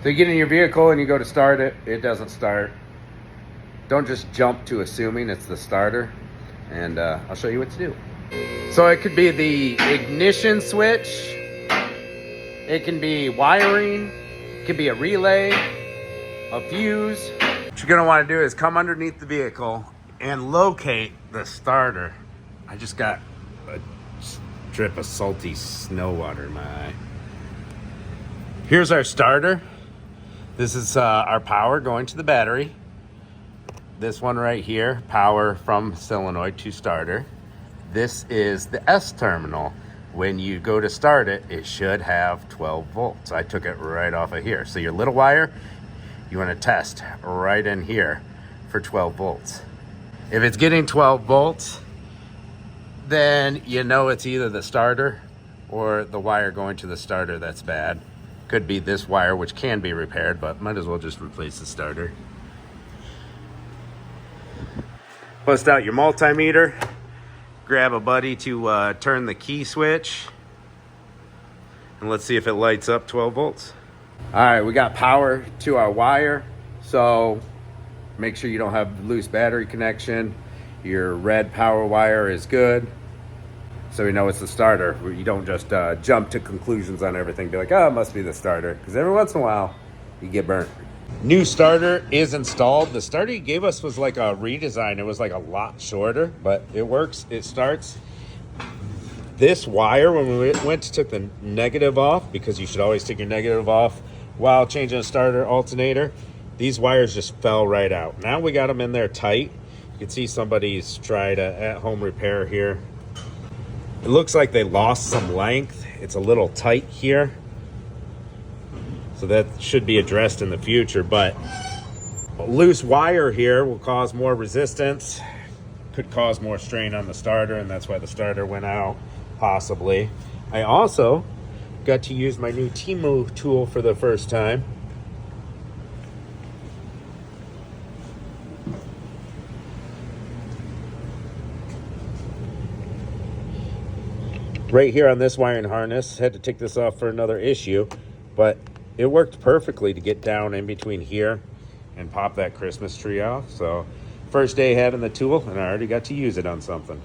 So you get in your vehicle and you go to start it, it doesn't start. Don't just jump to assuming it's the starter, and I'll show you what to do. So it could be the ignition switch, it can be wiring, it could be a relay, a fuse. What you're gonna wanna do is come underneath the vehicle and locate the starter. I just got a drip of salty snow water in my eye. Here's our starter. This is our power going to the battery. This one right here, power from solenoid to starter. This is the S terminal. When you go to start it, it should have 12 volts. I took it right off of here. So your little wire, you want to test right in here for 12 volts. If it's getting 12 volts, then you know it's either the starter or the wire going to the starter that's bad. Could be this wire, which can be repaired, but might as well just replace the starter. Bust out your multimeter, grab a buddy to turn the key switch, and let's see if it lights up 12 volts. All right, we got power to our wire, so make sure you don't have loose battery connection. Your red power wire is good, so we know it's the starter. You don't just jump to conclusions on everything, be like, oh, it must be the starter, because every once in a while you get burnt. New starter is installed. The starter he gave us was like a redesign. It was like a lot shorter, but it works. It starts. This wire, when we went to take the negative off, because you should always take your negative off while changing a starter alternator, these wires just fell right out. Now we got them in there tight. You can see somebody's tried a at-home repair here. It looks like they lost some length. It's a little tight here. So that should be addressed in the future, but a loose wire here will cause more resistance, could cause more strain on the starter, and that's why the starter went out, possibly. I also got to use my new Timu tool for the first time. Right here on this wiring harness, had to take this off for another issue, but it worked perfectly to get down in between here and pop that Christmas tree off. So first day having the tool, and I already got to use it on something.